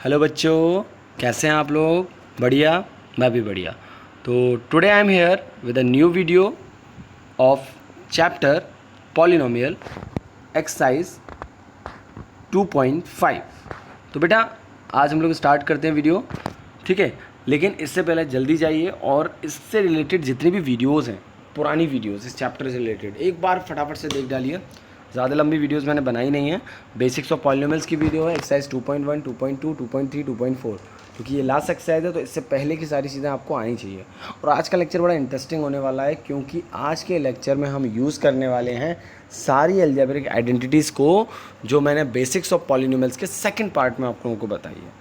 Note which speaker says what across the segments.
Speaker 1: Hello बच्चों, कैसे हैं आप लोग? बढ़िया। मैं भी बढ़िया। तो today I am here with a new video of chapter polynomial exercise 2.5। तो बेटा आज हम लोग स्टार्ट करते हैं वीडियो, ठीक है। लेकिन इससे पहले जल्दी जाइए और इससे रिलेटेड जितनी भी वीडियोज़ हैं, पुरानी वीडियोज़ इस चैप्टर से रिलेटेड, एक बार फटाफट से देख डालिए। ज़्यादा लंबी वीडियोज़ मैंने बनाई नहीं है। बेसिक्स ऑफ पॉलिनोमियल्स की वीडियो है, एक्सरसाइज 2.1, 2.2, 2.3, 2.4, क्योंकि ये लास्ट एक्सरसाइज है तो इससे पहले की सारी चीज़ें आपको आनी चाहिए। और आज का लेक्चर बड़ा इंटरेस्टिंग होने वाला है, क्योंकि आज के लेक्चर में हम यूज़ करने वाले हैं सारी अलजेब्रिक आइडेंटिटीज़ को, जो मैंने बेसिक्स ऑफ पॉलिनोमियल्स के सेकंड पार्ट में आप लोगों को बताई है।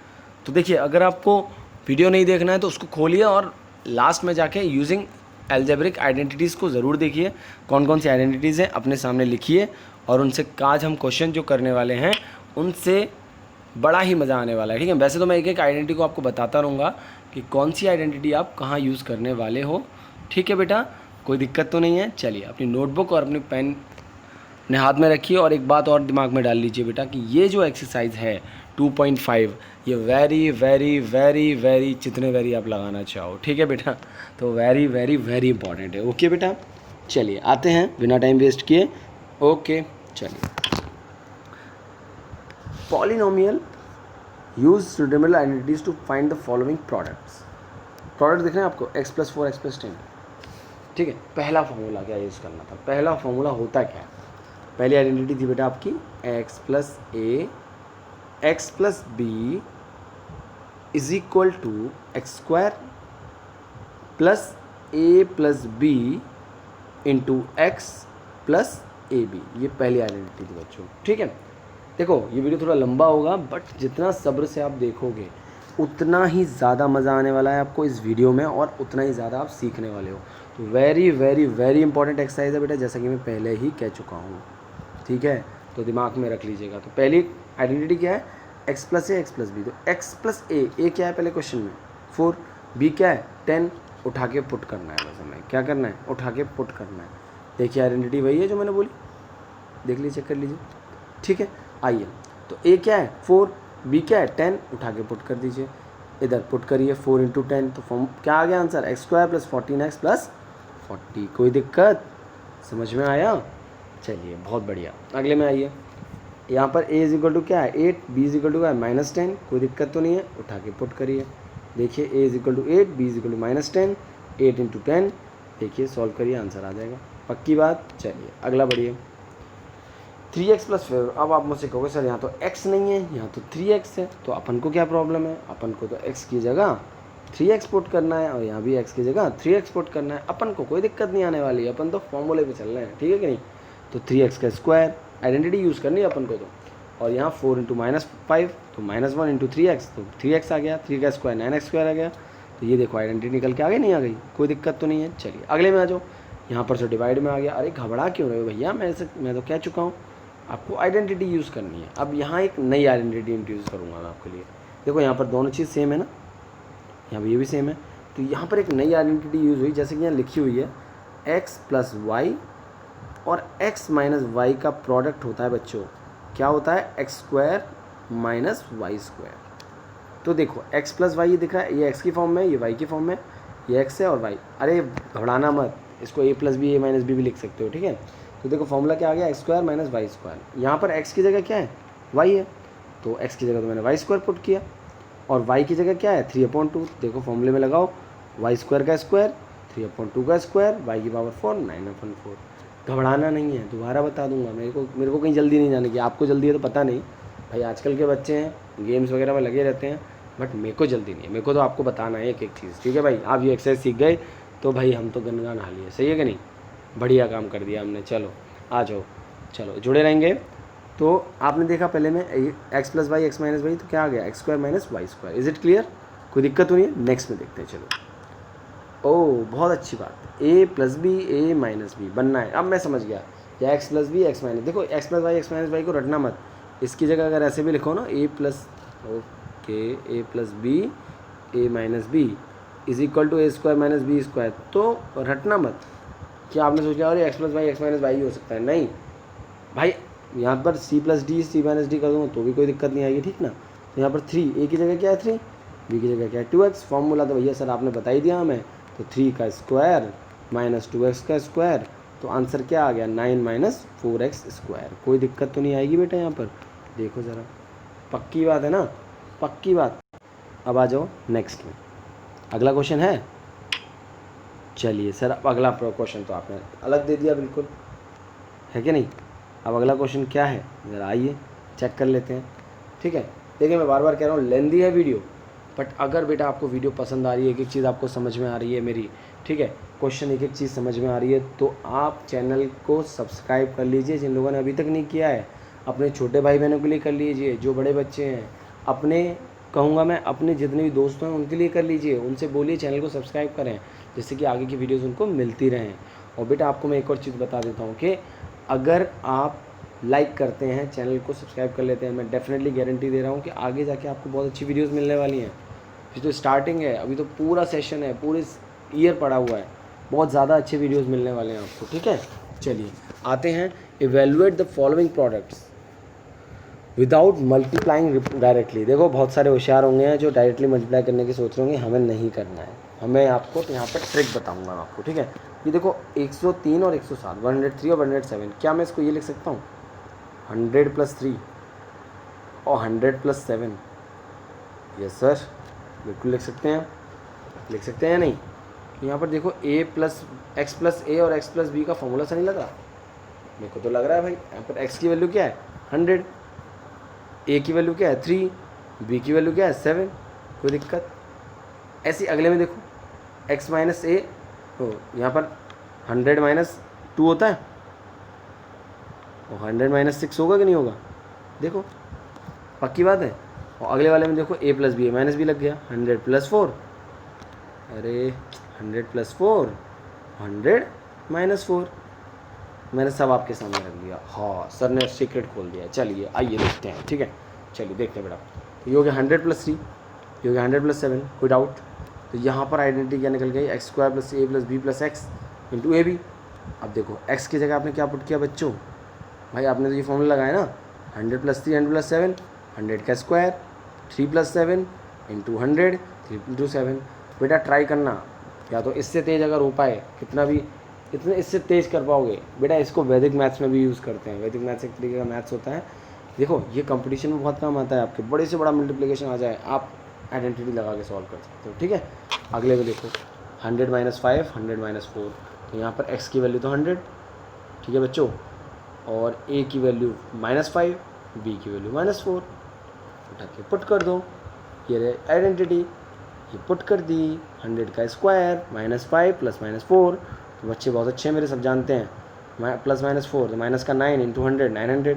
Speaker 1: तो देखिए, अगर आपको वीडियो नहीं देखना है तो उसको खोलिए और लास्ट में जाके यूजिंग अलजेब्रिक आइडेंटिटीज़ को ज़रूर देखिए। कौन कौन सी आइडेंटिटीज़ हैं अपने सामने लिखिए, और उनसे आज हम क्वेश्चन जो करने वाले हैं उनसे बड़ा ही मज़ा आने वाला है, ठीक है। वैसे तो मैं एक एक आइडेंटिटी को आपको बताता रहूँगा कि कौन सी आइडेंटिटी आप कहाँ यूज़ करने वाले हो, ठीक है बेटा। कोई दिक्कत तो नहीं है। चलिए अपनी नोटबुक और अपनी पेन अपने हाथ में रखिए, और एक बात और दिमाग में डाल लीजिए बेटा कि ये जो एक्सरसाइज है 2.5, ये वेरी वेरी वेरी वेरी, जितने वेरी आप लगाना चाहो, ठीक है बेटा। तो वेरी वेरी वेरी इंपॉर्टेंट है। ओके बेटा, चलिए आते हैं बिना टाइम वेस्ट किए। ओके चलिए, polynomial use reducible identities to find the following products. Product दिख रहे हैं आपको, x+4 x+10, ठीक है। पहला फॉर्मूला क्या यूज़ करना था? पहला फॉर्मूला होता क्या है? पहली आइडेंटिटी थी बेटा आपकी x+a x+b is equal to x² plus a plus b into x plus a b. ये पहली आइडेंटिटी थी बच्चों, ठीक है। देखो ये वीडियो थोड़ा लंबा होगा, बट जितना सब्र से आप देखोगे उतना ही ज़्यादा मज़ा आने वाला है आपको इस वीडियो में, और उतना ही ज़्यादा आप सीखने वाले हो। तो very very very important exercise है बेटा, जैसा कि मैं पहले ही कह चुका हूँ, ठीक है। तो दिमाग में रख लीजिएगा। तो पहली आइडेंटिटी क्या है? x+a x+b। तो x+a क्या है पहले क्वेश्चन में? 4। b क्या है? 10। उठा के पुट करना है, बस हमें क्या करना है? उठा के पुट करना है। देखिए आइडेंटिटी वही है जो मैंने बोली, देख लीजिए, चेक कर लीजिए, ठीक है। आइए, तो a क्या है? 4, b क्या है? 10। उठा के पुट कर दीजिए, इधर पुट करिए 4 × 10, तो फॉर्म क्या आ गया आंसर? x² + 14x + 40। कोई दिक्कत? समझ में आया? चलिए बहुत बढ़िया। अगले में आइए, यहाँ पर a इक्वल टू क्या है? 8, b इक्वल टू क्या है? -10। कोई दिक्कत तो नहीं है, उठा के पुट करिए। देखिए a equal to 8, b equal to -10, 8 × 10, देखिए सॉल्व करिए, आंसर आ जाएगा। पक्की बात? चलिए अगला बढ़िए, 3x + 4। अब आप मुझसे कहोगे सर यहाँ तो x नहीं है, यहाँ तो 3x है, तो अपन को क्या प्रॉब्लम है? अपन को तो x की जगह 3x पुट करना है, और यहाँ भी x की जगह 3x पुट करना है। अपन को कोई दिक्कत नहीं आने वाली है, अपन तो फॉर्मूले पे चल रहे हैं, ठीक है कि नहीं। तो 3x का स्क्वायर आइडेंटिटी यूज़ करनी है अपन को तो, और यहाँ 4 × -5, तो -1 × 3x, तो 3x आ गया। 3 का स्क्वायर 9x² आ गया। तो ये देखो आइडेंटिटी निकल के आ गई, नहीं आ गई? कोई दिक्कत तो नहीं है। चलिए अगले में आ जाओ, यहाँ पर से डिवाइड में आ गया। अरे घबरा क्यों रहे हो भैया, मैं तो कह चुका हूँ आपको आइडेंटिटी यूज़ करनी है। अब यहाँ एक नई आइडेंटिटी इंट्रोड्यूस करूँगा मैं आपके लिए। देखो यहाँ पर दोनों चीज़ सेम है ना, यहाँ पर ये भी सेम है। तो यहाँ पर एक नई आइडेंटिटी यूज़ हुई, जैसे कि यहाँ लिखी हुई है x + y और x - y का प्रोडक्ट होता है बच्चों। क्या होता है? x² - y²। तो देखो x + y ये दिख रहा है, ये x की फॉर्म में, ये y की फॉर्म में, ये x है और y। अरे घबराना मत, इसको a + b a - b भी लिख सकते हो, ठीक है। तो देखो फॉर्मूला क्या आ गया? x² - y²। यहाँ पर x की जगह क्या है? y है, तो x की जगह तो मैंने y² पुट किया, और y की जगह क्या है? 3/2। देखो फॉर्मूले में लगाओ, y² का स्क्वायर 3/2 का स्क्वायर, y की पावर 4 9/4। घबराना नहीं है, दोबारा बता दूंगा। मेरे को कहीं जल्दी नहीं जाने की। आपको जल्दी है तो पता नहीं भाई, आजकल के बच्चे हैं गेम्स वगैरह में लगे रहते हैं, बट मेरे को जल्दी नहीं है। मेरे को तो आपको बताना है एक एक चीज़, ठीक है भाई। आप ये एक्सरसाइज सीख गए तो भाई हम तो गनगा नहा लिए, सही है कि नहीं? बढ़िया काम कर दिया हमने। चलो आ जाओ, चलो जुड़े रहेंगे। तो आपने देखा पहले में x + y x - y, तो क्या आ गया? x² - y²। Is it clear? कोई दिक्कत तो नहीं है? नेक्स्ट में देखते हैं, चलो। ओह बहुत अच्छी बात, a + b a - b बनना है। अब मैं समझ गया, या x + b x - देखो x + y x - y को रटना मत। इसकी जगह अगर ऐसे भी लिखो ना, okay a + b a - b is equal to a² - b², तो रटना मत कि आपने सोचा अरे x + y x - y ही हो सकता है। नहीं भाई, यहाँ पर c + d c - d कर दूँगा तो भी कोई दिक्कत नहीं आएगी, ठीक ना। तो यहाँ पर 3 ए की जगह क्या है 3, बी की जगह क्या है 2x। फॉर्मूला तो भैया सर आपने बता ही दिया हमें, तो 3 का स्क्वायर माइनस 2x का स्क्वायर, तो आंसर क्या आ गया 9 माइनस 4x स्क्वायर। कोई दिक्कत तो नहीं आएगी बेटा यहाँ पर, देखो ज़रा, पक्की बात है ना, पक्की बात। अब आ जाओ नेक्स्ट में, अगला क्वेश्चन है। चलिए सर अब अगला क्वेश्चन तो आपने अलग दे दिया बिल्कुल, है कि नहीं। अब अगला क्वेश्चन क्या है ज़रा आइए चेक कर लेते हैं, ठीक है। देखिए मैं बार बार कह रहा हूँ लेंदी है वीडियो, बट अगर बेटा आपको वीडियो पसंद आ रही है, एक एक चीज़ आपको समझ में आ रही है मेरी, ठीक है, क्वेश्चन एक एक चीज़ समझ में आ रही है, तो आप चैनल को सब्सक्राइब कर लीजिए। जिन लोगों ने अभी तक नहीं किया है अपने छोटे भाई बहनों के लिए कर लीजिए, जो बड़े बच्चे हैं अपने, कहूँगा मैं अपने जितने भी दोस्त हैं उनके लिए कर लीजिए, उनसे बोलिए चैनल को सब्सक्राइब करें, जिससे कि आगे की वीडियोज़ उनको मिलती रहें। और बेटा आपको मैं एक और चीज़ बता देता हूँ कि अगर आप लाइक करते हैं, चैनल को सब्सक्राइब कर लेते हैं, मैं डेफिनेटली गारंटी दे रहा हूँ कि आगे जाके आपको बहुत अच्छी वीडियोस मिलने वाली हैं। अभी तो स्टार्टिंग है, अभी तो पूरा सेशन है, पूरे ईयर पड़ा हुआ है, बहुत ज़्यादा अच्छे वीडियोस मिलने वाले हैं आपको, ठीक है। चलिए आते हैं, evaluate the following products without multiplying directly. देखो बहुत सारे होशियार होंगे हैं जो डायरेक्टली मल्टीप्लाई करने की सोच रहे होंगे, हमें नहीं करना है, हमें आपको तो यहाँ पर ट्रिक बताऊँगा आपको, ठीक है। ये देखो 103 और 107, 103 और 107, क्या मैं इसको ये लिख सकता हूँ 100 + 3 और 100 + 7, यस सर बिल्कुल लिख सकते हैं, लिख सकते हैं या नहीं। तो यहाँ पर देखो x + a और x + b का फॉर्मूला सा नहीं लगा, मेरे को तो लग रहा है भाई। यहाँ पर x की वैल्यू क्या है 100, a की वैल्यू क्या है 3, b की वैल्यू क्या है 7, कोई दिक्कत। ऐसे अगले में देखो x - a, तो यहाँ पर 100 - 2 होता है, और 100 - 6 होगा कि नहीं होगा, देखो पक्की बात है। और अगले वाले में देखो a + b, -b लग गया, 100 + 4, अरे 100 + 4 100 - 4, मैंने सब आपके सामने रख दिया। हाँ सर ने सीक्रेट खोल दिया। चलिए आइए देखते हैं, ठीक है, चलिए देखते हैं बेटा। तो ये हो गया 100 + 3, ये हो गया 100 + 7, कोई डाउट। तो यहाँ पर आइडेंटिटी क्या निकल गई, x² + a + b + x × ab। अब देखो x की जगह आपने क्या पुट किया बच्चों, भाई आपने तो ये फॉर्मूला लगाया ना, 100 + 3 100 + 7, 100 का स्क्वायर, 3 + 7 × 100, 3 × 7। बेटा ट्राई करना, या तो इससे तेज़ अगर हो पाए, कितना भी इतने इससे तेज़ कर पाओगे बेटा। इसको वैदिक मैथ्स में भी यूज़ करते हैं, वैदिक मैथ्स एक तरीके का मैथ्स होता है। देखो ये कंपटीशन में बहुत काम आता है, आपके बड़े से बड़ा मल्टीप्लिकेशन आ जाए आप आइडेंटिटी लगा के सॉल्व कर सकते हो, ठीक है। अगले में देखो 100 - 5 100 - 4, तो यहाँ पर x की वैल्यू तो 100, ठीक है बच्चों, और a की वैल्यू -5, b की वैल्यू -4, उठा के पुट कर दो, ये रहे आइडेंटिटी, ये पुट कर दी। 100 का स्क्वायर -5 + -4, तो बच्चे बहुत अच्छे हैं मेरे, सब जानते हैं, +-4 तो माइनस का 9 × 100 900,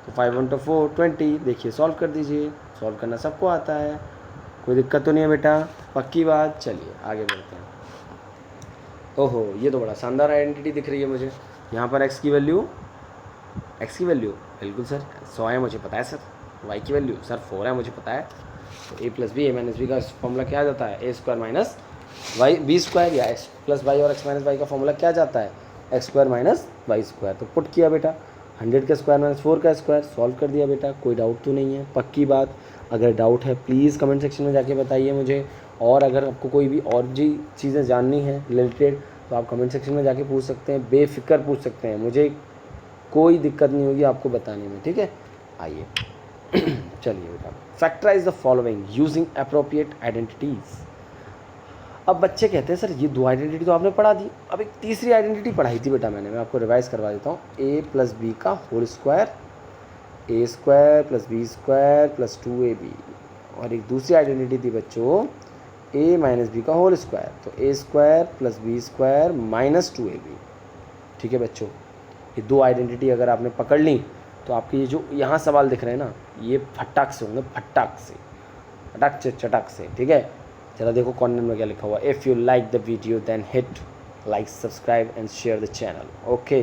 Speaker 1: तो 5 × 4 20। देखिए सॉल्व कर दीजिए, सॉल्व करना सबको आता है, कोई दिक्कत तो नहीं है बेटा, पक्की बात। चलिए आगे बढ़ते हैं। ओहो ये तो बड़ा शानदार आइडेंटिटी दिख रही है मुझे। यहाँ पर x की वैल्यू बिल्कुल सर 100 है, मुझे पता है सर। y की वैल्यू सर 4 है, मुझे पता है। तो a + b a - b का फॉर्मूला क्या जाता है, a² - b² या x + y और x - y का फॉर्मूला क्या जाता है, x² - y²। तो पुट किया बेटा, 100 का स्क्वायर -4 का स्क्वायर, सॉल्व कर दिया बेटा, कोई डाउट तो नहीं है, पक्की बात। अगर डाउट है प्लीज़ कमेंट सेक्शन में जाके बताइए मुझे, और अगर आपको कोई भी और जी चीज़ें जाननी है रिलेटेड तो आप कमेंट सेक्शन में जाके पूछ सकते हैं, बेफिक्र पूछ सकते हैं, मुझे कोई दिक्कत नहीं होगी आपको बताने में, ठीक है। आइए चलिए बेटा, factorise the following using appropriate identities. अब बच्चे कहते हैं सर ये 2 आइडेंटिटी तो आपने पढ़ा दी, अब एक तीसरी आइडेंटिटी पढ़ाई थी बेटा मैंने, मैं आपको रिवाइज करवा देता हूँ। a + b का whole square, a² + b² + 2ab, और एक दूसरी आइडेंटिटी थी बच्चों a - b का होल स्क्वायर, तो a² + b² - 2ab। ठीक है बच्चों, ये 2 आइडेंटिटी अगर आपने पकड़ ली तो आपके ये जो यहाँ सवाल दिख रहे हैं ना, ये फटाक से होंगे, फटाक से, फटाक से चटाक से, ठीक है। चलो देखो कॉर्नर में क्या लिखा हुआ, if you like the video then hit like, subscribe and share the channel. Okay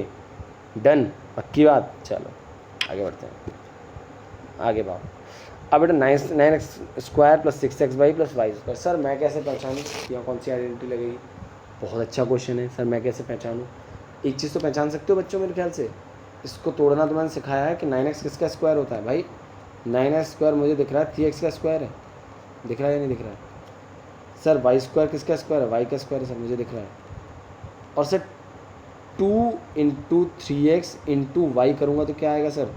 Speaker 1: done, पक्की बात। चलो आगे बढ़ते हैं, आगे बढ़ो। अब बेटा 9x² + 6xy + y²। सर मैं कैसे पहचानूँ यहाँ कौन सी आइडेंटिटी लगेगी, बहुत अच्छा क्वेश्चन है सर, मैं कैसे पहचानूँ। एक चीज़ तो पहचान सकते हो बच्चों मेरे ख्याल से, इसको तोड़ना तो मैंने सिखाया है कि 9x किसका स्क्वायर होता है भाई, 9x² मुझे दिख रहा है 3x का स्क्वायर है, दिख रहा है या नहीं दिख रहा है सर? y² किसका स्क्वायर है? y का स्क्वायर है सर, मुझे दिख रहा है। और sir 2 into 3x into Y करूँगा तो क्या आएगा सर?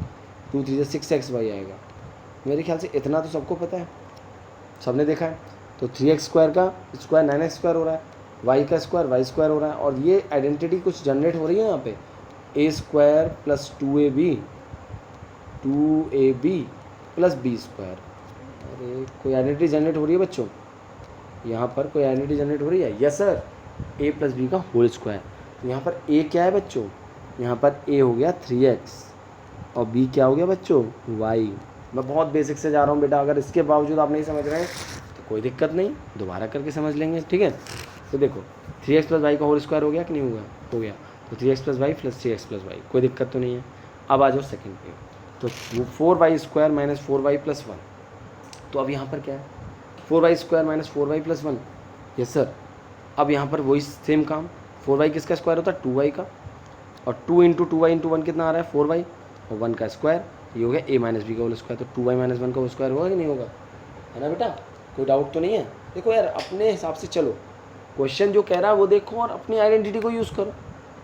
Speaker 1: 2 3 6xy आएगा। मेरे ख्याल से इतना तो सबको पता है, सबने देखा है। तो 3x² का स्क्वायर 9x² हो रहा है, y का स्क्वायर y² हो रहा है, और ये आइडेंटिटी कुछ जनरेट हो रही है यहाँ पे, a² plus 2ab plus b²। अरे कोई आइडेंटिटी जनरेट हो रही है बच्चों, यहाँ पर कोई आइडेंटिटी जनरेट हो रही है? Yes sir, a plus b का होल स्क्वायर। तो यहाँ पर a क्या है बच्चों? यहाँ पर a हो गया 3x और b क्या हो गया बच्चों? y। मैं बहुत बेसिक से जा रहा हूँ बेटा, अगर इसके बावजूद आप नहीं समझ रहे हैं तो कोई दिक्कत नहीं, दोबारा करके समझ लेंगे, ठीक है। तो देखो 3x प्लस वाई का होल स्क्वायर हो गया कि नहीं हुआ? हो गया। तो 3x plus y plus 3x plus y, कोई दिक्कत तो नहीं है। अब आ जाओ सेकंड पे, तो 4y² माइनस 4y प्लस 1। तो अब यहाँ पर क्या है? 4y² minus 4y plus 1। Yes sir. अब यहाँ पर वही सेम काम, 4y किसका स्क्वायर होता है? 2y का, और 2 इंटू 2y इंटू 1 कितना आ रहा है? 4y, और 1 का स्क्वायर, ये हो गया a माइनस बी का होल स्क्वायर। तो 2y माइनस 1 का होल स्क्वायर होगा कि नहीं होगा? है ना बेटा, कोई डाउट तो नहीं है? देखो यार अपने हिसाब से चलो, क्वेश्चन जो कह रहा है वो देखो और अपनी आइडेंटिटी को यूज़ करो,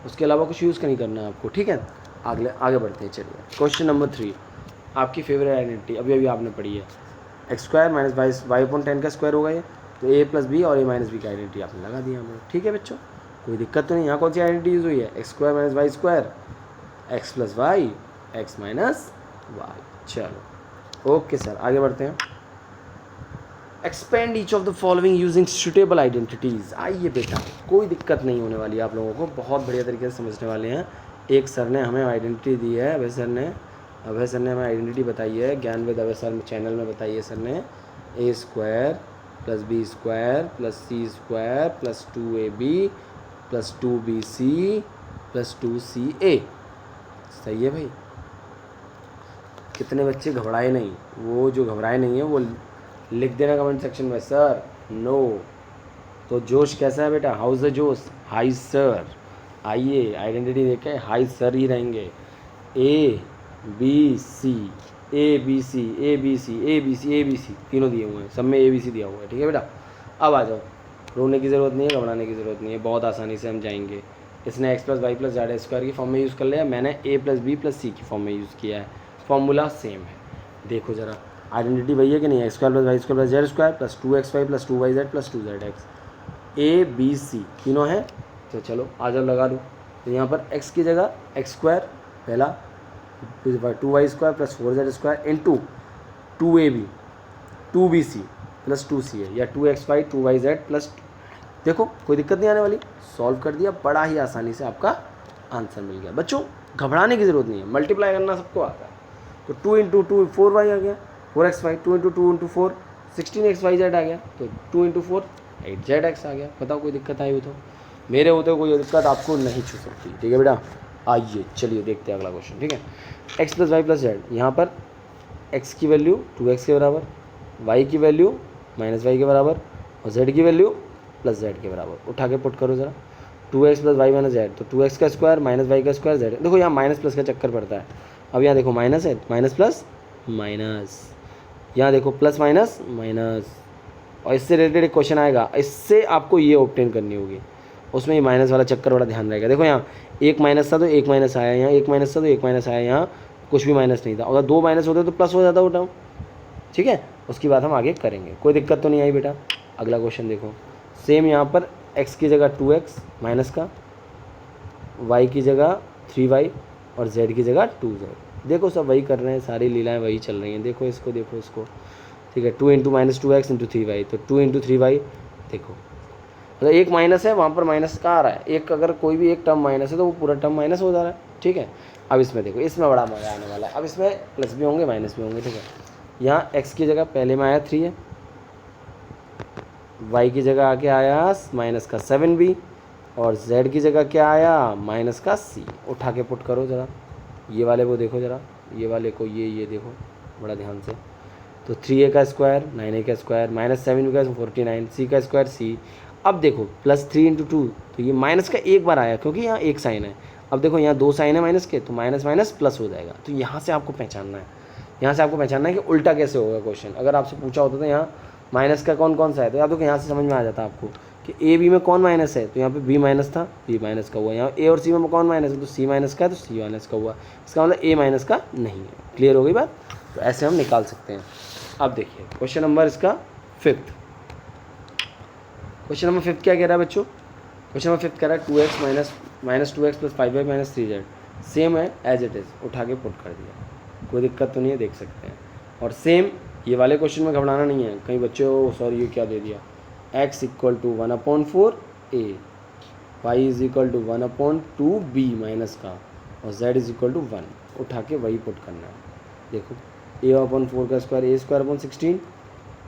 Speaker 1: उसके अलावा कुछ यूज़ नहीं करना है आपको, ठीक है। आगे बढ़ते हैं। चलिए क्वेश्चन नंबर 3, आपकी फेवरेट आइडेंटिटी अभी आपने पढ़ी है, x² माइनस y/10 का स्क्वायर होगा ये, तो a प्लस बी और a माइनस बी की आइडेंटिटी आपने लगा दिया हमें, ठीक है बच्चों, कोई दिक्कत तो नहीं। यहाँ कौन सी आइडेंटिटी यूज़ हुई है? x² minus y², x plus y, x minus y. चलो ओके सर, आगे बढ़ते हैं। Expand each of the following using suitable identities. आइए बेटा, कोई दिक्कत नहीं होने वाली है आप लोगों को, बहुत बढ़िया तरीके से समझने वाले हैं। एक सर ने हमें आइडेंटिटी दी है, अभय सर ने हमें आइडेंटिटी बताई है, ज्ञान विद अभय सर चैनल में बताई है सर ने, a² plus b² plus c² plus 2ab plus 2bc plus 2ca। सही है भाई? कितने बच्चे घबराए नहीं? वो जो घबराए नहीं है वो लिख देना कमेंट सेक्शन में, सर नो। तो जोश कैसा है बेटा? How is the josh? High sir. आइए आइडेंटिटी देखें, हाई सर ही रहेंगे। ए बी सी तीनों दिए हुए हैं, सब में ABC दिया हुआ है, ठीक है बेटा। अब आ जाओ, रोने की ज़रूरत नहीं है, घबराने की ज़रूरत नहीं है, बहुत आसानी से हम जाएंगे। इसने x plus y plus z square की फॉर्म में यूज़ कर लिया, मैंने a plus b plus c की फॉर्म में यूज़ किया है, फॉर्मूला सेम है। देखो ज़रा आइडेंटिटी वही है कि नहीं? x² plus y² plus z² plus 2xy plus 2yz plus 2zx, ABC तीनों हैं। तो चलो आ जाओ लगा दो। तो यहाँ पर x की जगह x² पहला, 2y² plus 4z² into 2ab 2bc plus 2ca या 2xy 2yz प्लस, देखो कोई दिक्कत नहीं आने वाली, सॉल्व कर दिया, बड़ा ही आसानी से आपका आंसर मिल गया। बच्चों घबराने की ज़रूरत नहीं है, मल्टीप्लाई करना सबको आता है। तो 2 इंटू 2 4y आ गया, 4xy, 2 इंटू 2 इंटू 4 16xyz आ गया, तो 2 इंटू 4 8zx आ गया। बताओ कोई दिक्कत आई हो तो? मेरे होते कोई दिक्कत आपको नहीं छू सकती, ठीक है बेटा। आइए चलिए देखते हैं अगला क्वेश्चन, ठीक है। x plus y plus z, यहाँ पर x की वैल्यू 2x के बराबर, y की वैल्यू माइनस वाई के बराबर और z की वैल्यू प्लस z के बराबर। उठा के पुट करो ज़रा, 2x plus Y minus Z, तो 2x का स्क्वायर माइनस वाई का स्क्वायर z। देखो यहाँ माइनस प्लस का चक्कर पड़ता है। अब यहाँ देखो माइनस है, माइनस प्लस माइनस, यहाँ देखो प्लस माइनस माइनस, और इससे रिलेटेड एक क्वेश्चन आएगा, इससे आपको ये ऑब्टेन करनी होगी, उसमें ये माइनस वाला चक्कर बड़ा ध्यान रहेगा। देखो यहाँ एक माइनस था तो एक माइनस आया, यहाँ एक माइनस था तो एक माइनस आया, यहाँ कुछ भी माइनस नहीं था। अगर 2 माइनस होते तो प्लस हो जाता उठाओ, ठीक है। उसकी बात हम आगे करेंगे, कोई दिक्कत तो नहीं आई बेटा। अगला क्वेश्चन देखो, सेम यहाँ पर x की जगह 2x माइनस का, y की जगह 3y और z की जगह 2z। देखो सब वही कर रहे हैं, सारी लीलाएँ वही चल रही हैं। देखो इसको, देखो इसको, ठीक है। 2 into minus 2x into 3y, तो 2 इंटू 3y, देखो मतलब एक माइनस है, वहाँ पर माइनस का आ रहा है, एक अगर कोई भी एक टर्म माइनस है तो वो पूरा टर्म माइनस हो जा रहा है, ठीक है। अब इसमें देखो, इसमें बड़ा मज़ा आने वाला है। अब इसमें प्लस भी होंगे माइनस भी होंगे, ठीक है। यहाँ x की जगह पहले में आया 3 है, y की जगह आके आया माइनस का 7b और z की जगह क्या आया? माइनस का c। उठा के पुट करो ज़रा, ये वाले को देखो ज़रा, ये वाले को, ये देखो बड़ा ध्यान से। तो 3a का स्क्वायर 9a का स्क्वायर माइनस 7b का 49, c का स्क्वायर c। अब देखो प्लस 3 इंटू 2, तो ये माइनस का एक बार आया क्योंकि यहाँ एक साइन है। अब देखो यहाँ 2 साइन है माइनस के, तो माइनस माइनस प्लस हो जाएगा, तो यहाँ से आपको पहचानना है। यहाँ से आपको पहचानना है कि उल्टा कैसे होगा क्वेश्चन। अगर आपसे पूछा होता तो यहाँ माइनस का कौन कौन सा है, तो याद हो कि यहाँ से समझ में आ जाता आपको कि ए बी में कौन माइनस है, तो यहाँ पे बी माइनस था, बी माइनस का हुआ। यहाँ ए और सी में कौन माइनस है, तो सी माइनस का है, तो सी माइनस का हुआ। इसका मतलब ए माइनस का नहीं है। क्लियर हो गई बात? तो ऐसे हम निकाल सकते हैं। अब देखिए क्वेश्चन नंबर इसका 5th। क्वेश्चन नंबर 5th क्या कह रहा है बच्चों? क्वेश्चन नंबर 5th कह रहा है 2x minus 2x plus 5y minus 3z same है एज इट इज़, उठा के पुट कर दिया। कोई दिक्कत तो नहीं है, देख सकते हैं। और सेम ये वाले क्वेश्चन में घबराना नहीं है। कई बच्चे सॉरी ये क्या दे दिया, x equal to 1/4 a, y is equal to 1/2 b minus का, और z इज इक्वल टू 1, उठा के वही पुट करना है। देखो a/4 का स्क्वायर a² 16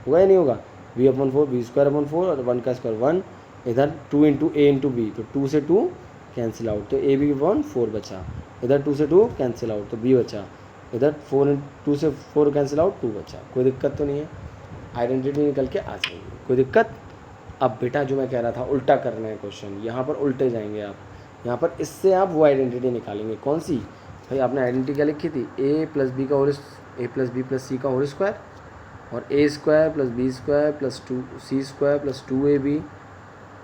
Speaker 1: होगा या नहीं होगा, b/4 b²/4 और 1 का स्क्वायर 1, इधर 2 इंटू a इंटू बी, तो 2 से 2 कैंसिल आउट, तो a b 4 बचा, इधर 2 से 2 कैंसिल आउट तो b बचा, इधर 2 से 4 कैंसिल आउट 2 बचा। कोई दिक्कत तो नहीं है, आइडेंटिटी निकल के आ जाएगी, कोई दिक्कत। अब बेटा जो मैं कह रहा था उल्टा करना है क्वेश्चन, यहाँ पर उल्टे जाएंगे आप। यहाँ पर इससे आप वो आइडेंटिटी निकालेंगे। कौन सी भाई? आपने आइडेंटिटी क्या लिखी थी, a plus b plus c का होल स्क्वायर और a² plus b² plus 2c² plus 2ab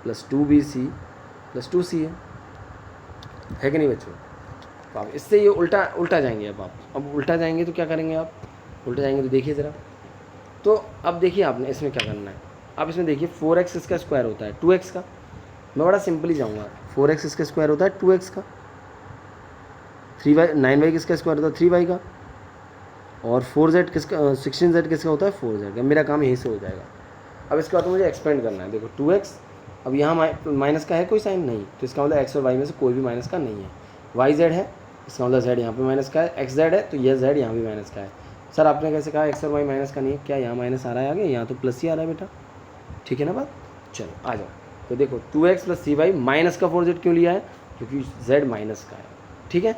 Speaker 1: plus 2bc plus 2c है कि नहीं बच्चों? तो आप इससे ये उल्टा जाएंगे। अब उल्टा जाएंगे तो क्या करेंगे आप? उल्टा जाएंगे तो देखिए ज़रा। तो अब देखिए आपने इसमें क्या करना है। आप इसमें देखिए 4x इसका स्क्वायर होता है 2x का। मैं बड़ा सिंपली जाऊँगा, 4x इसका स्क्वायर होता है 2x का, 9y किसका स्क्वायर होता है 3y का, और 4z किसका 16z किसका होता है 4z का। मेरा काम यहीं से हो जाएगा। अब इसके बाद मुझे एक्सपेंड करना है। देखो 2x, अब यहाँ माइनस का है कोई साइन नहीं, तो इसका मतलब x और y में से कोई भी माइनस का नहीं है। yz है, इसका मतलब z यहाँ पे माइनस का है। xz है तो यह z यहाँ भी माइनस का है। सर आपने कैसे कहा x और y माइनस का नहीं है? क्या यहाँ माइनस आ रहा है आगे? यहाँ तो प्लस ही आ रहा है बेटा, ठीक है ना बात? चलो आ जाओ। तो देखो 2x प्लस 3y माइनस का 4z क्यों लिया है? क्योंकि z माइनस का है, ठीक है।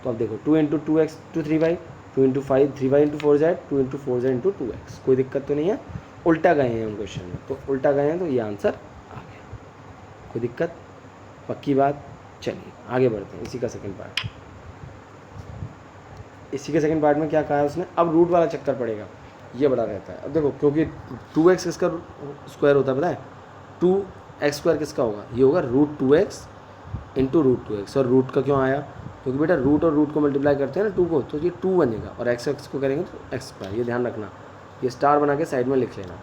Speaker 1: तो अब देखो 2 into 2x to 3y, 2 into 5 3y into 4z, 2 into 4z into 2x। कोई दिक्कत तो नहीं है? उल्टा गए हैं हम क्वेश्चन में, तो उल्टा गए हैं तो ये आंसर आ गया। कोई दिक्कत? पक्की बात? चलिए आगे बढ़ते हैं। इसी का सेकंड पार्ट में क्या कहा है उसने? अब रूट वाला चक्कर पड़ेगा, ये बड़ा रहता है। अब देखो क्योंकि 2x किसका स्क्वायर होता है पता है? 2x² किसका होगा? ये होगा √2x इंटू √2x। और रूट का क्यों आया? क्योंकि बेटा रूट और रूट को मल्टीप्लाई करते हैं ना 2 को, तो ये 2 बनेगा, और x को करेंगे तो x²। ये ध्यान रखना, ये स्टार बना के साइड में लिख लेना,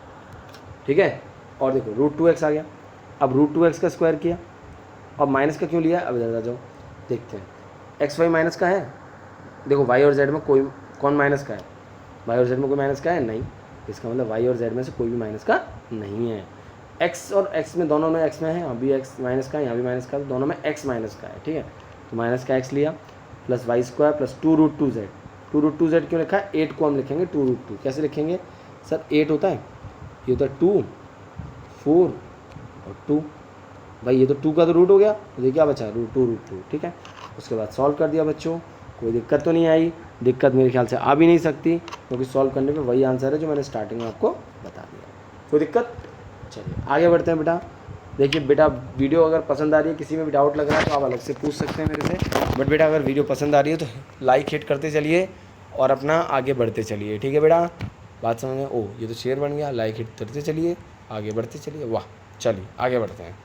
Speaker 1: ठीक है। और देखो √2x आ गया। अब √2x का स्क्वायर किया, अब माइनस का क्यों लिया? अब इधर आ जाओ, देखते हैं। एक्स वाई माइनस का है? देखो y और z में कौन माइनस का है? y और z में कोई माइनस का है? नहीं। इसका मतलब y और z में से कोई भी माइनस का नहीं है। x और x में, दोनों में x में है, यहाँ भी x माइनस का है, यहाँ भी माइनस का है, तो दोनों में x माइनस का है, ठीक है। तो माइनस का x लिया, plus y² plus 2√2z। 2√2z क्यों लिखा है? 8 को हम लिखेंगे 2√2। कैसे लिखेंगे सर? 8 होता है, ये होता है 2, 4 और 2। भाई ये तो 2 का तो रूट हो गया, तो ये क्या बचा? √2, ठीक है। उसके बाद सॉल्व कर दिया बच्चों। कोई दिक्कत तो नहीं आई? दिक्कत मेरे ख्याल से आ भी नहीं सकती, क्योंकि सॉल्व करने पे वही आंसर है जो मैंने स्टार्टिंग में आपको बता दिया। कोई दिक्कत? चलिए आगे बढ़ते हैं बेटा। देखिए बेटा, वीडियो अगर पसंद आ रही है, किसी में भी डाउट लग रहा है तो आप अलग से पूछ सकते हैं मेरे से। बट बेटा अगर वीडियो पसंद आ रही है तो लाइक हिट करते चलिए और अपना आगे बढ़ते चलिए, ठीक है बेटा? बात समझ में? ओह ये तो शेयर बन गया। लाइक हिट करते चलिए, आगे बढ़ते चलिए। वाह, चलिए आगे बढ़ते हैं।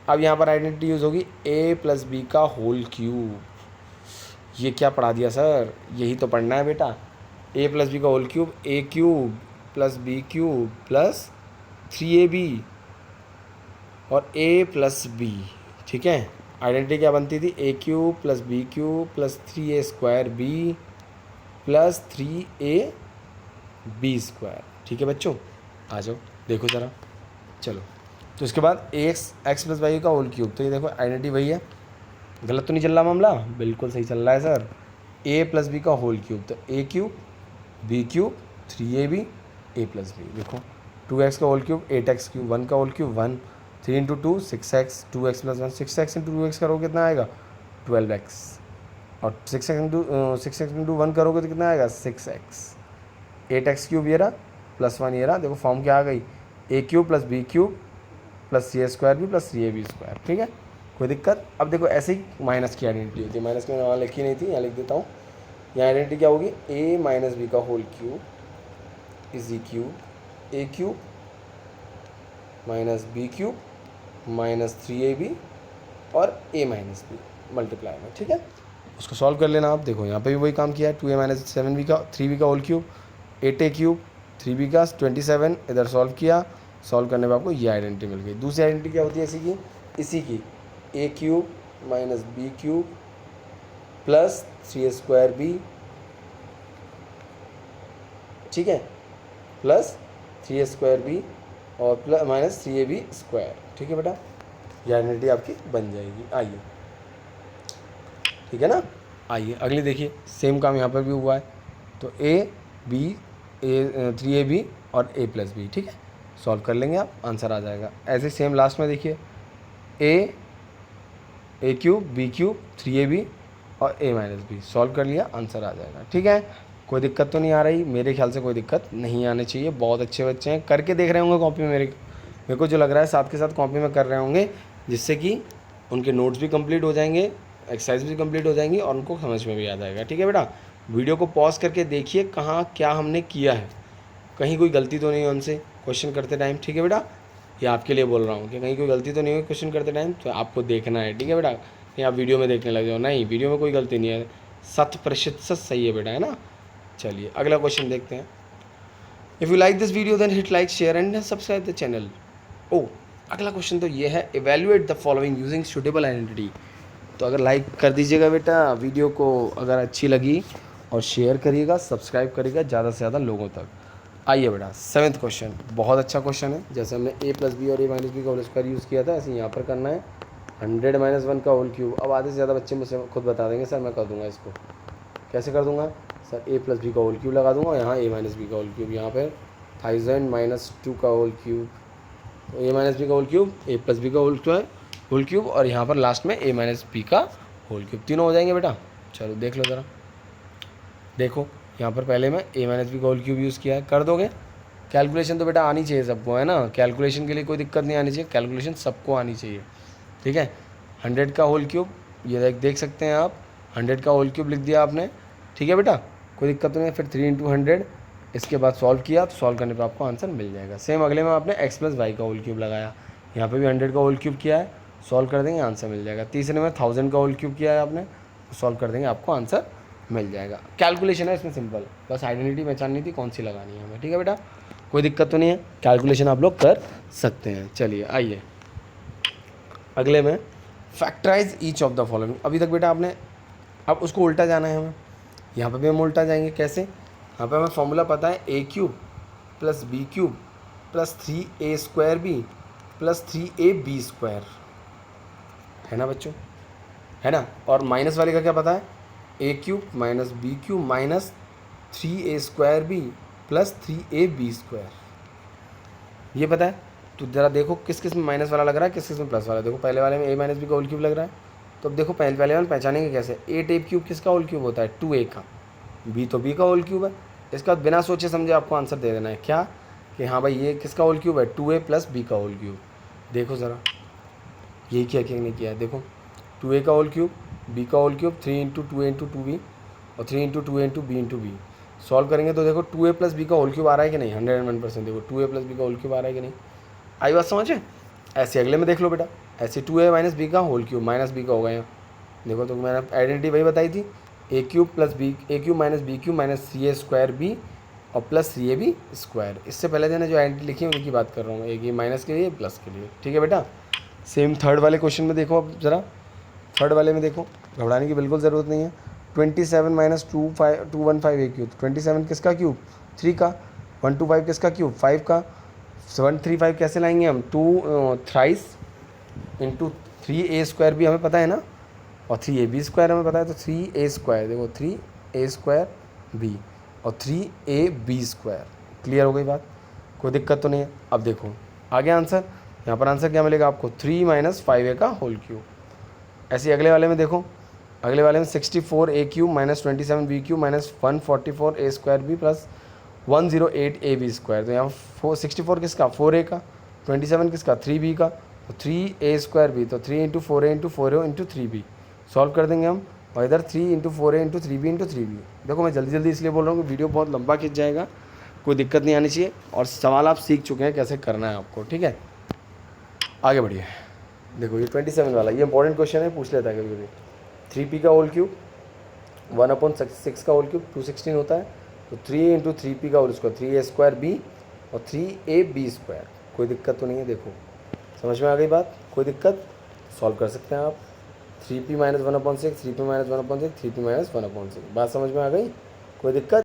Speaker 1: अब यहाँ पर आइडेंटिटी यूज़ होगी a प्लस बी का होल क्यूब। ये क्या पढ़ा दिया सर? यही तो पढ़ना है बेटा। a प्लस बी का whole cube, a³ plus b³ plus 3ab और a प्लस b, ठीक है। आइडेंटिटी क्या बनती थी? a³ plus b³ plus 3a² plus 3ab², ठीक है बच्चों। आ जाओ देखो ज़रा, चलो। तो इसके बाद x प्लस वाई का होल क्यूब, तो ये देखो आइडेंटिटी वही है। गलत तो नहीं चल रहा मामला? बिल्कुल सही चल रहा है सर। a प्लस बी का होल क्यूब, तो a³ b³ 3ab a plus B. देखो 2x का होल क्यूब 8x³, 1 का whole cube 1, 3 into 2 6x, 2x plus 1 6x into 2x करोगे कितना आएगा? 12x, और 6x इंटू 1 करोगे तो कितना आएगा? 6x। 8x³ ये रहा प्लस 1 ये रहा। देखो फॉर्म क्या आ गई? a³ plus b³ plus c² भी प्लस 3ab², ठीक है। कोई दिक्कत? अब देखो ऐसे ही माइनस की आइडेंटिटी होती है। माइनस की मैंने वहाँ लिखी नहीं थी, यहाँ लिख देता हूँ। यहाँ आइडेंटिटी क्या होगी, ए माइनस बी का whole cube is equal a cube minus b cube minus 3ab और a माइनस बी मल्टीप्लाई में, ठीक है। उसको सॉल्व कर लेना आप। देखो यहाँ पे भी वही काम किया है, 2a माइनस 7b का 3b का whole cube 8a cube 3b का 27, इधर सॉल्व किया, सॉल्व करने पर आपको ये आइडेंटिटी मिल गई। दूसरी आइडेंटिटी क्या होती है इसी की a cube minus b cube plus 3a²b, ठीक है, प्लस 3a²b और प्लस माइनस 3ab², ठीक है बेटा, ये आइडेंटिटी आपकी बन जाएगी। आइए, ठीक है ना। आइए अगली देखिए, सेम काम यहाँ पर भी हुआ है, तो ए 3ab और a प्लस बी, ठीक है, सॉल्व कर लेंगे आप, आंसर आ जाएगा। ऐसे सेम लास्ट में देखिए ए क्यूब बी क्यूब 3ab और a माइनस बी, सॉल्व कर लिया, आंसर आ जाएगा, ठीक है। कोई दिक्कत तो नहीं आ रही, मेरे ख्याल से कोई दिक्कत नहीं आनी चाहिए, बहुत अच्छे बच्चे हैं, करके देख रहे होंगे कॉपी में, मेरे को जो लग रहा है साथ के साथ कॉपी में कर रहे होंगे, जिससे कि उनके नोट्स भी कंप्लीट हो जाएंगे, एक्सरसाइज भी कंप्लीट हो जाएंगी और उनको समझ में भी आ जाएगा, ठीक है बेटा। वीडियो को पॉज करके देखिए कहाँ क्या हमने किया है, कहीं कोई गलती तो नहीं है उनसे क्वेश्चन करते टाइम, ठीक है बेटा। ये आपके लिए बोल रहा हूँ कि कहीं कोई गलती तो नहीं हुई क्वेश्चन करते टाइम, तो आपको देखना है, ठीक है बेटा। कहीं आप वीडियो में देखने लग जाओ, नहीं, वीडियो में कोई गलती नहीं है, 100% सही है बेटा, है ना। चलिए अगला क्वेश्चन देखते हैं। If you like this video then hit like share and subscribe the channel. ओ, अगला क्वेश्चन तो ये है, evaluate the following using suitable identity. तो अगर लाइक कर दीजिएगा बेटा वीडियो को, अगर अच्छी लगी, और शेयर करिएगा, सब्सक्राइब करिएगा ज़्यादा से ज़्यादा लोगों तक। आइए बेटा 7th क्वेश्चन, बहुत अच्छा क्वेश्चन है। जैसे हमने a प्लस बी और a माइनस बी का होल स्क्वायर यूज़ किया था, ऐसे यहाँ पर करना है 100 माइनस 1 का होल क्यूब। अब आधे से ज़्यादा बच्चे मुझसे खुद बता देंगे सर मैं कर दूँगा इसको, कैसे कर दूँगा सर, a प्लस बी का होल क्यूब लगा दूँगा, यहाँ a माइनस बी का होल क्यूब, यहाँ पर 1000 माइनस 2 का होल क्यूब, तो a माइनस बी का whole cube, a plus b का होल क्यूब, और यहाँ पर लास्ट में a माइनस बी का होल क्यूब, तीनों हो जाएंगे बेटा। चलो देख लो ज़रा, देखो यहाँ पर पहले मैं a माइनस बी का होल क्यूब यूज़ किया है, कर दोगे। कैलकुलेशन तो बेटा आनी चाहिए सबको, है ना, कैलकुलेशन के लिए कोई दिक्कत नहीं आनी चाहिए, कैलकुलेशन सबको आनी चाहिए, ठीक है। 100 का होल क्यूब, ये देख सकते हैं आप, 100 का होल क्यूब लिख दिया आपने, ठीक है बेटा, कोई दिक्कत तो नहीं। फिर 3 × 100, इसके बाद सॉल्व किया, तो सॉल्व करने पर आपको आंसर मिल जाएगा। सेम अगले में आपने x प्लस वाई का होल क्यूब लगाया, यहाँ पे भी 100 का होल क्यूब किया है, सॉल्व कर देंगे, आंसर मिल जाएगा। तीसरे में 1000 का होल क्यूब किया है आपने, सॉल्व कर देंगे, आपको आंसर मिल जाएगा। कैलकुलेशन है इसमें सिंपल, बस आइडेंटिटी पहचाननी थी कौन सी लगानी है हमें, ठीक है बेटा, कोई दिक्कत तो नहीं है, कैलकुलेशन आप लोग कर सकते हैं। चलिए आइए अगले में, factorise each of the following. अभी तक बेटा आपने, अब उसको उल्टा जाना है हमें, यहाँ पे भी हम उल्टा जाएंगे, कैसे, यहाँ पे हमें फॉर्मूला पता है a cube plus b cube plus 3a² plus 3ab², है ना बच्चों, है ना। और माइनस वाले का क्या पता है, a cube minus b cube minus 3a² plus 3ab², ये पता है। तो ज़रा देखो किस किस में माइनस वाला लग रहा है, किस किस में प्लस वाला। देखो पहले वाले में a माइनस बी का होल क्यूब लग रहा है, तो अब देखो पहले वाले पहचानेंगे कैसे, a टेप क्यूब किसका होल क्यूब होता है, 2a का, b तो b का होल क्यूब है। इसका बिना सोचे समझे आपको आंसर दे देना है, क्या कि हाँ भाई ये किसका होल क्यूब है, 2a प्लस b का होल क्यूब। देखो ज़रा यही किया कि नहीं किया है, देखो 2a का होल क्यूब, b का होल क्यूब, 3 × 2a × 2b और 3 × 2a × b × b। सॉल्व करेंगे तो देखो 2a प्लस बी का होल क्यूब आ रहा है कि नहीं, 101%। देखो 2a प्लस बी का होल क्यूब आ रहा है कि नहीं, आई बात समझे। ऐसे अगले में देख लो बेटा, ऐसे 2a माइनस बी का होल क्यूब, माइनस बी का होगा यहाँ, देखो तो मैंने आइडेंटिटी वही बताई थी, a cube plus b, a cube minus b cube minus 3a² और प्लस 3ab²। इससे पहले मैंने जो आइडेंटिटी लिखी है उनकी बात कर रहा हूँ, एक ये माइनस के लिए प्लस के लिए, ठीक है बेटा। सेम थर्ड वाले क्वेश्चन में देखो, अब ज़रा थर्ड वाले में देखो, घबराने की बिल्कुल ज़रूरत नहीं है। 27 माइनस 215 a क्यूब, 27 किसका क्यूब, 3 का, 125 किसका क्यूब, 5 का, 135 कैसे लाएंगे हम, 2 थ्राइस इंटू 3a² भी हमें पता है ना, और 3ab² हमें पता है, तो 3a², देखो 3a² और 3ab²। क्लियर हो गई बात, कोई दिक्कत तो नहीं है। अब देखो आगे आंसर, यहाँ पर आंसर क्या मिलेगा आपको, 3 माइनस 5a का होल क्यूब। ऐसे अगले वाले में देखो, अगले वाले में 64a cube minus 27b cube minus 144a² plus 108ab²। तो यहाँ 64 किसका, 4a का, 27 किसका, 3b का, तो 3a² भी, तो 3 × 4a × 4a × 3b। सॉल्व कर देंगे हम, और इधर 3 × 4a × 3b × 3b। देखो मैं जल्दी जल्दी इसलिए बोल रहा हूँ कि वीडियो बहुत लंबा खिंच जाएगा, कोई दिक्कत नहीं आनी चाहिए, और सवाल आप सीख चुके हैं कैसे करना है आपको, ठीक है। आगे बढ़िए, देखो ये 27 वाला, ये इंपॉर्टेंट क्वेश्चन है, पूछ लेता है कभी कभी। 3p का होल क्यूब 1/6 का होल क्यूब 216 होता है, तो 3 × 3p का होल स्क्वायर 3a² b और 3ab²। कोई दिक्कत तो नहीं है, देखो समझ में आ गई बात, कोई दिक्कत, सॉल्व कर सकते हैं आप। 3p - 1/6, 3p - 1/6, 3p - 1/6, बात समझ में आ गई, कोई दिक्कत।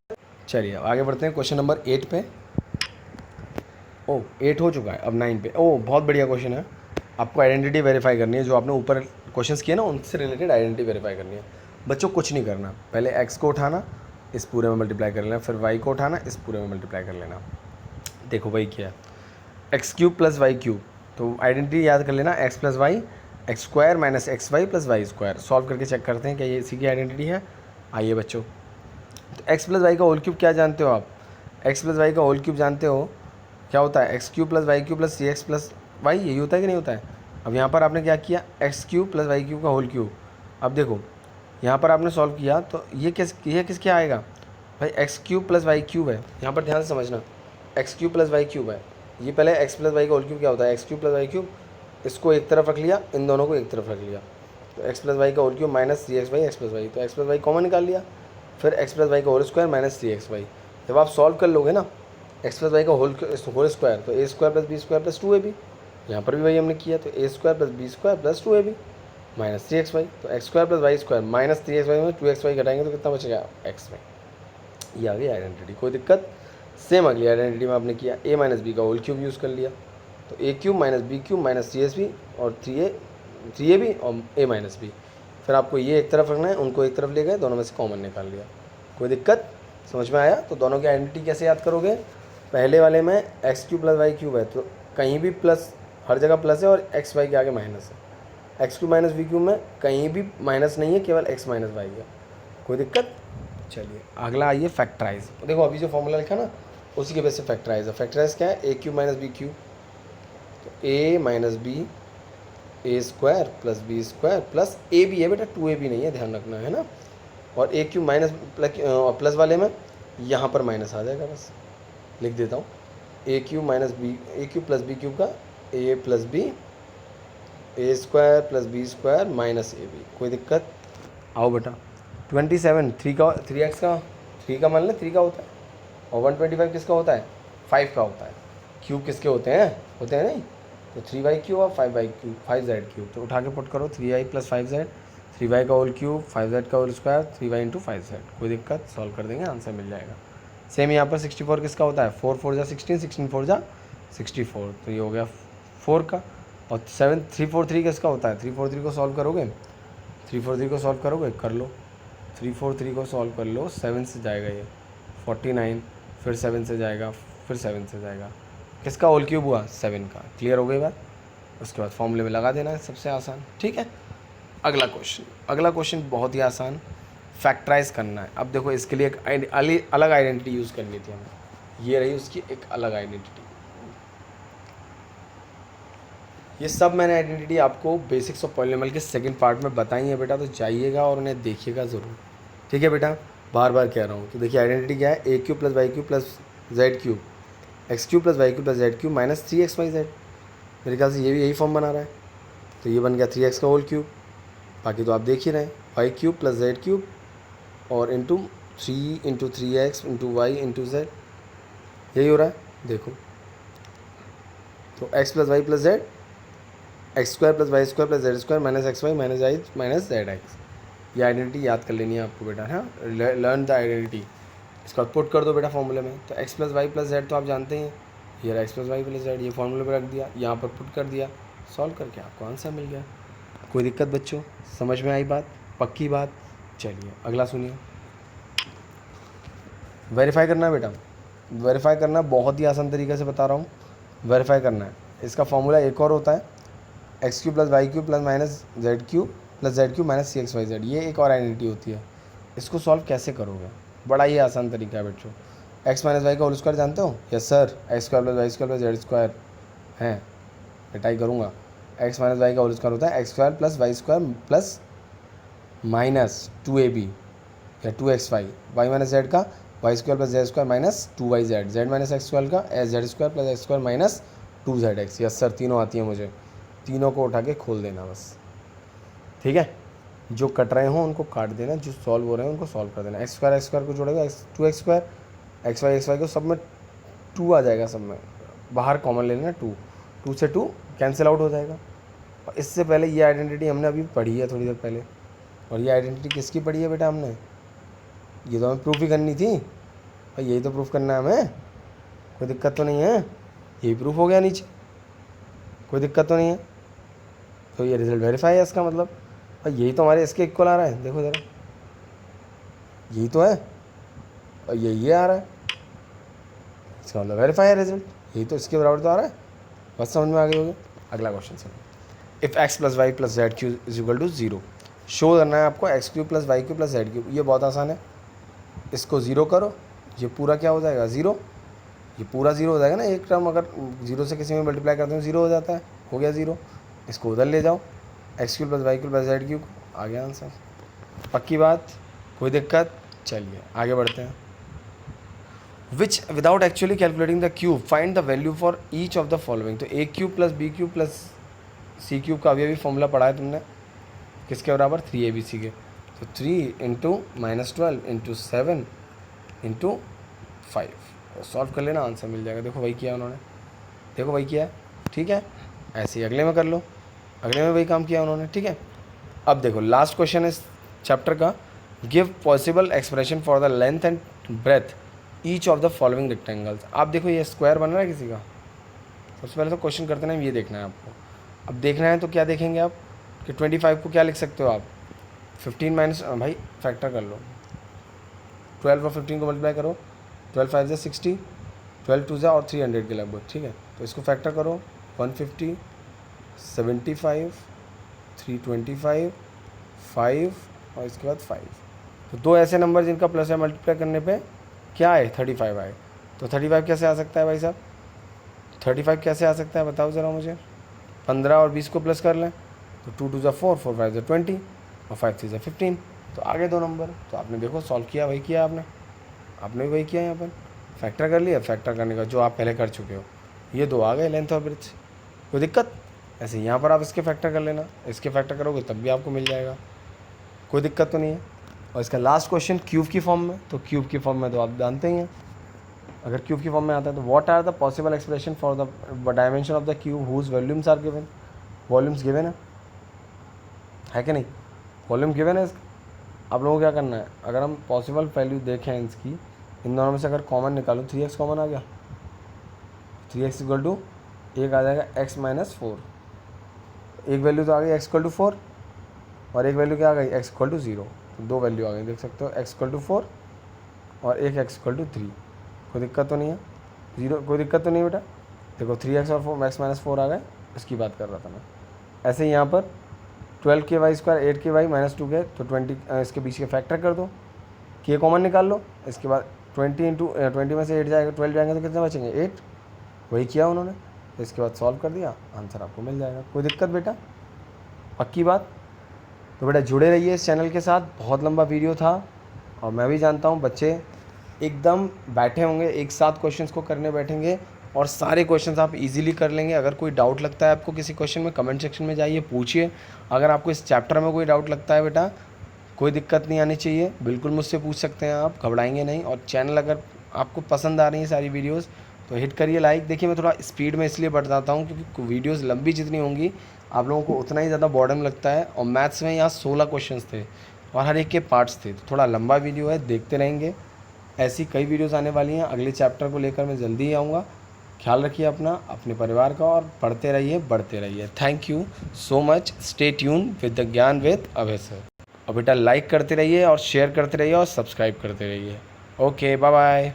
Speaker 1: चलिए आगे बढ़ते हैं क्वेश्चन नंबर 8 पे। ओ 8 हो चुका है, अब 9 पे। ओ बहुत बढ़िया क्वेश्चन है, आपको आइडेंटिटी वेरीफाई करनी है, जो आपने ऊपर क्वेश्चंस किए ना उनसे रिलेटेड आइडेंटिटी वेरीफाई करनी है। बच्चों कुछ नहीं करना, पहले x को उठाना, इस पूरे में मल्टीप्लाई कर लेना, फिर y को उठाना, इस पूरे में मल्टीप्लाई कर लेना। देखो भाई क्या है, x³ + y³, तो आइडेंटिटी याद कर लेना, x + y x² - xy + y²। Solve करके चेक करते हैं क्या ये इसी की आइडेंटिटी है। आइए बच्चों, तो x + y का होल क्यूब क्या जानते हो आप, x + y का होल क्यूब जानते हो क्या होता है, x³ + y³ + cx + y, यही होता है कि नहीं होता है। अब यहाँ पर आपने क्या किया, x³ + y³ का होल क्यूब। अब देखो यहाँ पर आपने सॉल्व किया तो ये किसके आएगा भाई, x³ + y³ है, यहाँ पर ध्यान से समझना, x³ + y³ है। ये पहले x + y का होल क्यूब क्या होता है, x³ + y³, इसको एक तरफ रख लिया, इन दोनों को एक तरफ रख लिया, तो x + y का whole cube -3xy x + y, तो x + y कॉमन निकाल लिया, फिर x + y का होल स्क्वायर -3xy। जब आप सॉल्व कर लोगे ना x + y का होल स्क्वायर, तो a² + b² + 2ab, यहाँ पर भी वही हमने किया, तो a² + b² + 2ab -3xy, तो x² + y² -3xy में 2xy घटाएंगे तो कितना बचेगा, x में। ये आ गई आइडेंटिटी, कोई दिक्कत। सेम अगली आइडेंटिटी में आपने किया a - b का होल क्यूब यूज़ कर लिया, तो a³ - b³ - 3ab और 3ab और a - b। फिर आपको ये एक तरफ रखना है, उनको एक तरफ ले गए, दोनों में से कॉमन निकाल लिया। कोई दिक्कत, समझ में आया। तो दोनों की आइडेंटिटी कैसे याद करोगे, पहले वाले में x³ + y³ है, तो कहीं भी प्लस, हर जगह प्लस है, और x y के आगे माइनस है। x³ - v³ में कहीं भी माइनस नहीं है, केवल x - y है। कोई दिक्कत। चलिए अगला आइए फैक्टराइज। देखो अभी जो फॉर्मूला लिखा ना उसी के बेस से फैक्टराइज है। फैक्टराइज क्या है, a³ - b³, तो a - b a² + b² + ab है बेटा, 2ab नहीं है, ध्यान रखना है ना। और a³ माइनस प्लस वाले में यहाँ पर माइनस आ जाएगा, बस लिख देता हूँ, a³ + b³ का a + b a² + b² -ab। कोई दिक्कत। आओ बेटा 27 3x का 3 का मान लें 3 का होता है, और 125 किसका होता है, 5 का होता है। क्यूब किसके होते हैं नहीं, तो 3y³ और 5y³, 5z³, तो उठा के पुट करो 3i + 5z, 3y का होल क्यूब 5z का होल स्क्वायर 3y × 5z। कोई दिक्कत, सॉल्व कर देंगे, आंसर मिल जाएगा। सेम यहाँ पर 64 किसका होता है, 4 4 जा 16, 16 4 जा 64, तो ये हो गया 4 का। और 343 किसका होता है, 343 को सॉल्व करोगे, 343 को सॉल्व करोगे, कर लो, 343 को सॉल्व कर लो, 7 से जाएगा ये 49, फिर 7 से जाएगा, फिर 7 से जाएगा, किसका होल क्यूब हुआ, 7 का। क्लियर हो गई बात। उसके बाद फॉर्मूले में लगा देना है, सबसे आसान, ठीक है। अगला क्वेश्चन बहुत ही आसान, फैक्टराइज करना है। अब देखो इसके लिए एक अलग आइडेंटिटी यूज़ करनी थी हमें, ये रही उसकी एक अलग आइडेंटिटी। ये सब मैंने आइडेंटिटी आपको बेसिक्स ऑफ पॉलिनोमियल के सेकंड पार्ट में बताई है बेटा, तो जाइएगा और उन्हें देखिएगा ज़रूर, ठीक है बेटा, बार बार कह रहा हूँ। तो देखिए आइडेंटिटी क्या है, a³ + y³ + z³, x³ + y³ + z³ - 3xyz। मेरे ख्याल से ये भी यही फॉर्म बना रहा है, तो ये बन गया 3x का होल क्यूब, बाकी तो आप देख ही रहे हैं, y³ + z³ और इंटू 3 × 3x × y × z, यही हो रहा है। देखो तो x + y + z, x² + y² + z² -xy -i -zx। ये आइडेंटिटी याद कर लेनी है आपको बेटा, हाँ, लर्न द आइडेंटिटी। इसका पुट कर दो बेटा फॉर्मूले में, तो x + y + z तो आप जानते हैं, ये रहा x + y + z, ये फॉर्मूले पर रख दिया, यहाँ पर पुट कर दिया, सॉल्व करके आपको आंसर मिल गया। कोई दिक्कत बच्चों, समझ में आई बात, पक्की बात। चलिए अगला सुनिए, वेरीफाई करना है बेटा, वेरीफाई करना बहुत ही आसान तरीके से बता रहा हूँ, वेरीफाई करना है। इसका फॉर्मूला एक और होता है, x³ + y³ + z³ + z³ - cxyz, ये एक और आइडेंटिटी होती है। इसको सॉल्व कैसे करोगे, बड़ा ही आसान तरीका है बच्चों। x - y का होल स्क्वायर जानते हो, yes sir, x² + y² + z² है, बेटा ही करूँगा। x - y का होल स्क्वायर होता है x² + y² + माइनस 2ab या 2xy, वाई माइनस जेड का y square plus z square minus 2y z, z minus x square का s z square plus x square minus 2zx। Yes sir, तीनों आती हैं मुझे, तीनों को उठा के खोल देना बस, ठीक है। जो कट रहे हों उनको काट देना, जो सॉल्व हो रहे हैं उनको सॉल्व कर देना। एक्स स्क्वायर को जोड़ेगा 2x स्क्वायर, एक्स वाई को सब में 2 आ जाएगा, सब में बाहर कॉमन ले लेना 2, 2 से 2 कैंसिल आउट हो जाएगा। और इससे पहले ये आइडेंटिटी हमने अभी पढ़ी है थोड़ी देर पहले, और ये आइडेंटिटी किसकी पढ़ी है बेटा हमने, ये तो हमें प्रूफ ही करनी थी और यही तो प्रूफ करना है हमें, कोई दिक्कत तो नहीं है, यही प्रूफ हो गया नीचे, कोई दिक्कत तो नहीं है। तो ये रिजल्ट वेरीफाई है इसका मतलब, और यही तो हमारे इसके इक्वल आ रहा है, देखो ज़रा यही तो है और यही आ रहा है, इसका मतलब वेरीफाई है रिजल्ट, यही तो इसके बराबर तो आ रहा है। बस समझ में आ गई होगी। अगला क्वेश्चन सुनो, if x plus y plus z cube is equal to 0, show करना है आपको x Q plus y Q plus z cube. ये बहुत आसान है, इसको 0 करो, ये पूरा क्या हो जाएगा 0, ये पूरा 0 हो जाएगा ना, एक टर्म अगर 0 से किसी में मल्टीप्लाई करते हैं 0 हो जाता है, हो गया 0। इसको उधर ले जाओ, x Q plus y Q plus z q, आ गया आंसर, पक्की बात, कोई दिक्कत। चलिए आगे बढ़ते हैं। Which without actually calculating the cube find the value for each of the following. तो a cube plus b cube plus c cube का अभी फॉर्मूला पढ़ा है तुमने, किसके बराबर 3abc के। तो 3 इंटू -12 इंटू 7 इंटू 5, सॉल्व कर लेना, आंसर मिल जाएगा। देखो वही किया उन्होंने, देखो वही किया है, ठीक है। ऐसे ही अगले में कर लो, अगले में वही काम किया उन्होंने, ठीक है। अब देखो लास्ट क्वेश्चन इस चैप्टर का, give possible expression for the length and breadth each of the following rectangles. आप देखो ये स्क्वायर बन रहा है किसी का, सबसे पहले तो क्वेश्चन करते ना ये देखना है आपको। अब देखना है तो क्या देखेंगे आप कि 25 को क्या लिख सकते हो आप, 15 माइनस, भाई फैक्टर कर लो, 12 और 15 को मल्टीप्लाई करो, 12 5 से 60, 12 2 और 300 के लगभग, ठीक है। तो इसको फैक्टर करो, 150, 75, 325, 5 और इसके बाद 5। तो दो ऐसे नंबर जिनका प्लस है, मल्टीप्लाई करने पे क्या आए 35 आए। तो 35 कैसे आ सकता है भाई साहब, 35 कैसे आ सकता है बताओ ज़रा मुझे। 15 और 20 को प्लस कर लें, तो 2 2 ज़ा 4, 4 5 ज़ा 20 और 5 3 ज़ा 15। तो आगे दो नंबर, तो आपने देखो सॉल्व किया, वही किया आपने भी वही किया, यहाँ पर फैक्टर कर लिया, फैक्टर करने का जो आप पहले कर चुके हो, ये दो आ गए लेंथ और ब्रेथ, कोई दिक्कत। ऐसे यहाँ पर आप इसके फैक्टर कर लेना, इसके फैक्टर करोगे तब भी आपको मिल जाएगा, कोई दिक्कत तो नहीं है। और इसका लास्ट क्वेश्चन क्यूब की फॉर्म में, तो क्यूब की फॉर्म में तो आप जानते ही हैं, अगर क्यूब की फॉर्म में आता है तो what are the possible expression for the dimension of the cube whose volumes are given. Volumes given है कि नहीं, वॉल्यूम गिवन है। आप लोगों को क्या करना है, अगर हम पॉसिबल वैल्यू देखें इसकी, इन दोनों में से अगर कॉमन निकालो, 3x कॉमन आ गया, 3x इक्वल टू एक आ जाएगा x माइनस 4, एक वैल्यू तो आ गई x इक्वल टू 4 और एक वैल्यू क्या आ गई x इक्वल टू 0, तो दो वैल्यू आ गई, देख सकते हो x इक्वल टू 4 और एक x इक्वल टू 3, कोई दिक्कत तो नहीं है, 0 कोई दिक्कत तो नहीं बेटा। देखो 3x और 4 x माइनस 4 आ गए, इसकी बात कर रहा था मैं। ऐसे ही यहाँ पर 12 के वाई स्क्वायर 8 के वाई माइनस 2 के, तो 20 इसके बीच के फैक्टर कर दो, के कॉमन निकाल लो, इसके बाद 20 इंटू 20 में से 8 जाएगा, 12 जाएंगे तो कितने बचेंगे 8, वही किया उन्होंने। तो इसके बाद सॉल्व कर दिया, आंसर आपको मिल जाएगा, कोई दिक्कत बेटा, पक्की बात। तो बेटा जुड़े रहिए इस चैनल के साथ, बहुत लंबा वीडियो था और मैं भी जानता हूँ बच्चे एकदम बैठे होंगे, एक साथ क्वेश्चंस को करने बैठेंगे और सारे क्वेश्चंस आप इजीली कर लेंगे। अगर कोई डाउट लगता है आपको किसी क्वेश्चन में, कमेंट सेक्शन में जाइए पूछिए। अगर आपको इस चैप्टर में कोई डाउट लगता है बेटा, कोई दिक्कत नहीं आनी चाहिए, बिल्कुल मुझसे पूछ सकते हैं आप, घबराएंगे नहीं। और चैनल अगर आपको पसंद आ रही हैं सारी वीडियोज़ तो हिट करिए लाइक। देखिए मैं थोड़ा स्पीड में इसलिए बताता हूँ क्योंकि वीडियोज़ लंबी जितनी होंगी आप लोगों को उतना ही ज़्यादा बॉर्डन लगता है। और मैथ्स में यहाँ 16 क्वेश्चंस थे और हर एक के पार्ट्स थे, तो थोड़ा लंबा वीडियो है, देखते रहेंगे। ऐसी कई वीडियोज़ आने वाली हैं, अगले चैप्टर को लेकर मैं जल्दी ही आऊँगा। ख्याल रखिए अपना, अपने परिवार का, और पढ़ते रहिए, बढ़ते रहिए। Thank you so much, stay tune with the ज्ञान विद अभय सर। और बेटा लाइक करते रहिए और शेयर करते रहिए और सब्सक्राइब करते रहिए। Okay bye bye.